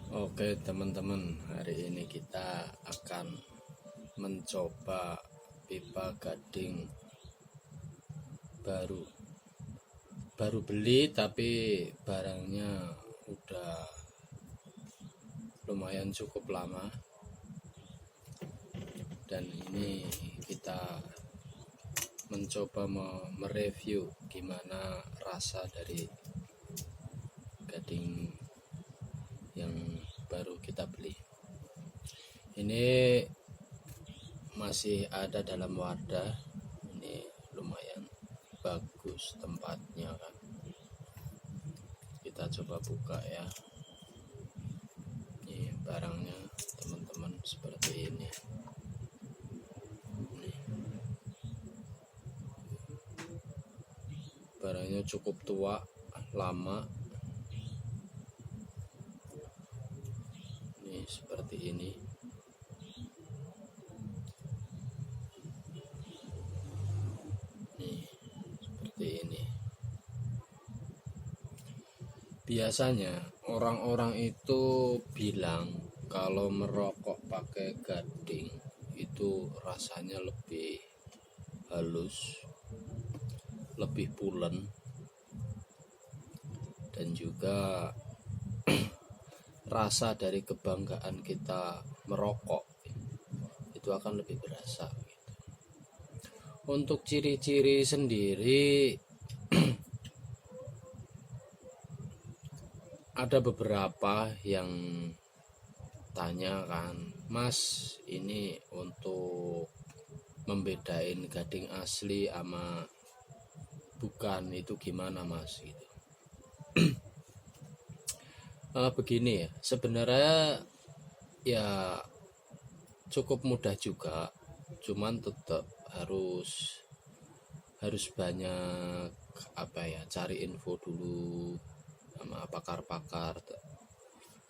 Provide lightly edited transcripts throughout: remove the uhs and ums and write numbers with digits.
Oke teman-teman, hari ini kita akan mencoba pipa gading baru beli, tapi barangnya udah lumayan cukup lama. Dan ini kita mencoba mereview gimana rasa dari gading yang baru kita beli. Ini masih ada dalam wadah. Ini lumayan bagus tempatnya kan. Kita coba buka ya. Ini barangnya teman-teman seperti ini. Barangnya cukup tua, lama. Ini seperti ini. Nih, seperti ini. Biasanya orang-orang itu bilang kalau merokok pakai gading itu rasanya lebih halus, lebih pulen, dan juga rasa dari kebanggaan kita merokok itu akan lebih berasa gitu. Untuk ciri-ciri sendiri ada beberapa yang tanya kan, Mas, ini untuk membedain gading asli sama bukan itu gimana Mas gitu. Begini ya, sebenarnya ya cukup mudah juga, cuman tetap harus banyak cari info dulu sama pakar-pakar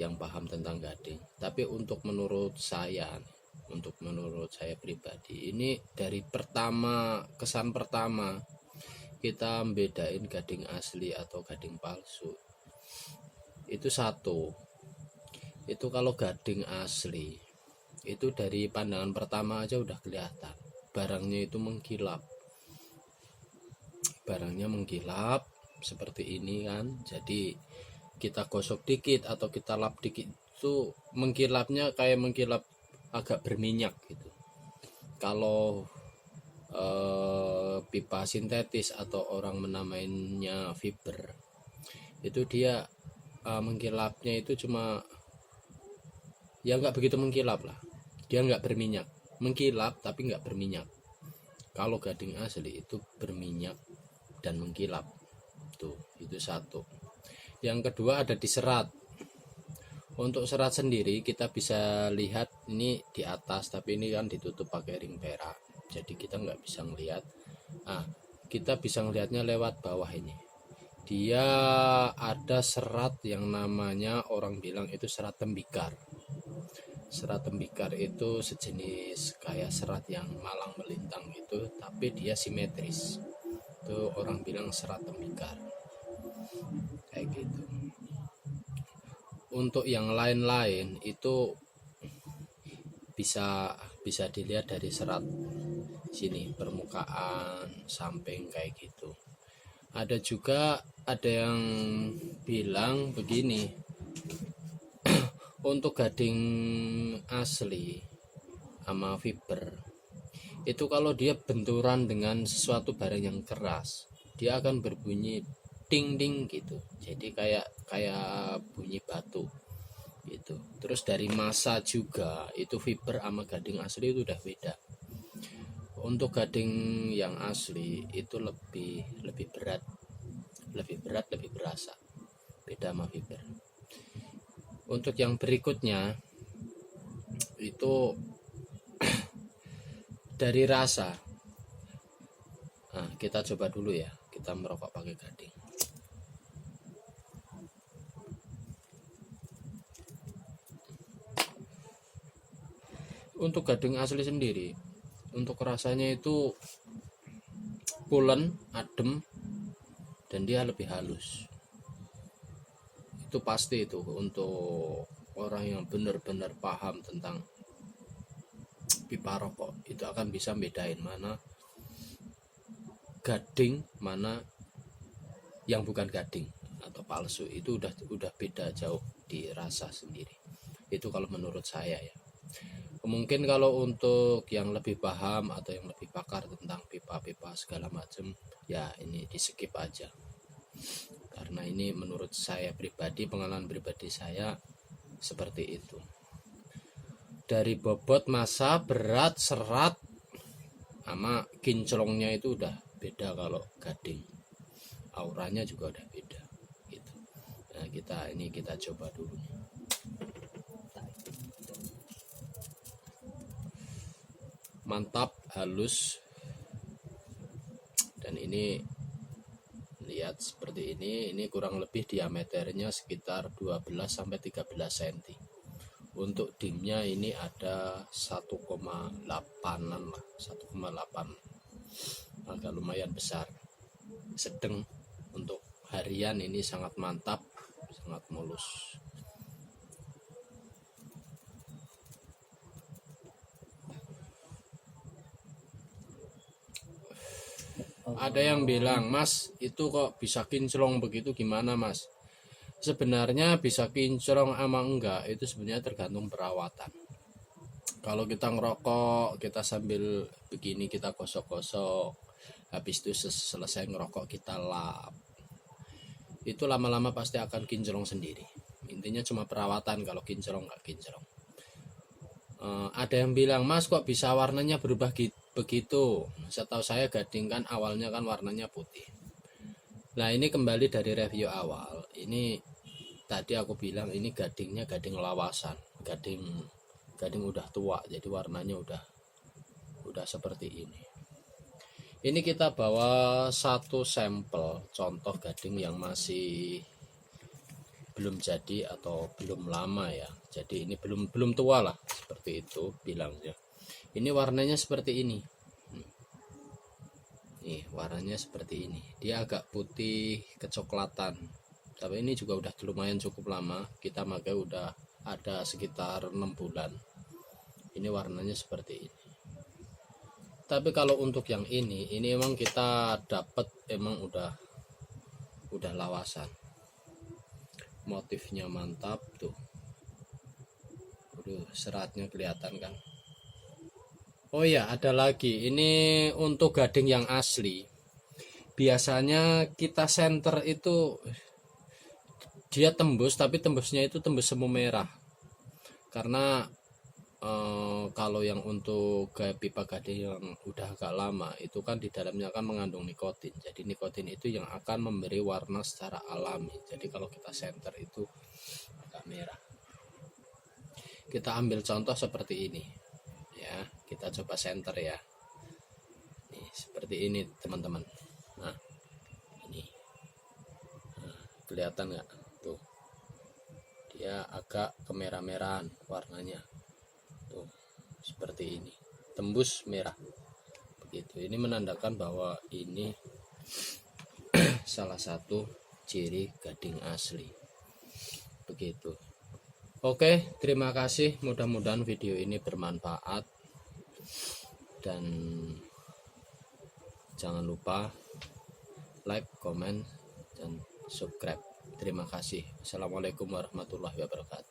yang paham tentang gading. Tapi menurut saya pribadi, ini dari kesan pertama kita bedain gading asli atau gading palsu itu satu. Itu kalau gading asli itu dari pandangan pertama aja udah kelihatan barangnya itu mengkilap. Barangnya mengkilap seperti ini kan. Jadi kita gosok dikit atau kita lap dikit itu mengkilapnya kayak mengkilap agak berminyak gitu. Kalau pipa sintetis atau orang menamainya fiber itu dia mengkilapnya itu cuma ya nggak begitu mengkilap lah, dia nggak berminyak, mengkilap tapi nggak berminyak. Kalau gading asli itu berminyak dan mengkilap tuh, itu satu. Yang kedua ada di serat. Untuk serat sendiri kita bisa lihat ini di atas, tapi ini kan ditutup pakai ring perak, jadi kita nggak bisa ngelihat. Kita bisa ngelihatnya lewat bawah ini. Dia ada serat yang namanya, orang bilang itu serat tembikar. Serat tembikar itu sejenis kayak serat yang malang melintang itu, tapi dia simetris. Itu orang bilang serat tembikar. Kayak gitu. Untuk yang lain-lain itu bisa dilihat dari serat sini, permukaan, samping kayak gitu. Ada juga yang bilang begini, untuk gading asli sama fiber itu kalau dia benturan dengan sesuatu barang yang keras, dia akan berbunyi ding ding gitu. Jadi kayak bunyi batu gitu. Terus dari massa juga itu fiber sama gading asli itu udah beda. Untuk gading yang asli itu lebih berat, lebih berasa, beda sama fiber. Untuk yang berikutnya itu dari rasa. Kita coba dulu ya, kita merokok pakai gading. Untuk gading asli sendiri, untuk rasanya itu pulen, adem, dan dia lebih halus. Itu pasti itu untuk orang yang benar-benar paham tentang pipa rokok itu akan bisa bedain mana gading, mana yang bukan gading atau palsu. Itu udah beda jauh di rasa sendiri. Itu kalau menurut saya ya. Mungkin kalau untuk yang lebih paham atau yang lebih pakar tentang pipa-pipa segala macam, ya ini di skip aja. Karena ini menurut saya pribadi, pengalaman pribadi saya seperti itu. Dari bobot, massa, berat, serat, sama kinclongnya itu udah beda kalau gading. Auranya juga udah beda gitu. Nah, kita coba dulu. Mantap, halus. Dan ini lihat seperti ini kurang lebih diameternya sekitar 12 sampai 13 cm. Untuk dimnya ini ada 1,8an lah, 1,8, agak lumayan besar. Sedang untuk harian ini sangat mantap, sangat mulus. Ada yang bilang, Mas itu kok bisa kinclong begitu, gimana Mas? Sebenarnya bisa kinclong ama enggak itu sebenarnya tergantung perawatan. Kalau kita ngerokok, kita sambil begini kita gosok-gosok, habis itu selesai ngerokok kita lap, itu lama-lama pasti akan kinclong sendiri. Intinya cuma perawatan kalau kinclong nggak kinclong. Ada yang bilang, Mas kok bisa warnanya berubah begitu? Setahu saya gading kan awalnya kan warnanya putih. Nah ini kembali dari review awal. Ini tadi aku bilang ini gadingnya gading lawasan, gading udah tua, jadi warnanya udah seperti ini. Ini kita bawa satu sampel contoh gading yang masih belum jadi atau belum lama ya. Jadi ini belum tua lah, seperti itu bilangnya. Ini warnanya seperti ini. Nih warnanya seperti ini. Dia agak putih kecoklatan. Tapi ini juga udah lumayan cukup lama. Kita pakai udah ada sekitar 6 bulan. Ini warnanya seperti ini. Tapi kalau untuk yang ini emang kita dapat emang udah lawasan. Motifnya mantap tuh. Seratnya kelihatan kan. Oh ya, ada lagi. Ini untuk gading yang asli. Biasanya kita senter itu dia tembus, tapi tembusnya itu tembus semu merah. Karena kalau yang untuk pipa gading yang udah agak lama itu kan di dalamnya kan mengandung nikotin. Jadi nikotin itu yang akan memberi warna secara alami. Jadi kalau kita senter itu agak merah. Kita ambil contoh seperti ini ya, kita coba senter ya. Nih seperti ini teman-teman. Nah ini kelihatan nggak tuh, dia agak kemerah-merahan warnanya tuh, seperti ini, tembus merah begitu. Ini menandakan bahwa ini salah satu ciri gading asli begitu. Oke, terima kasih. Mudah-mudahan video ini bermanfaat. Dan jangan lupa like, comment, dan subscribe. Terima kasih. Assalamualaikum warahmatullahi wabarakatuh.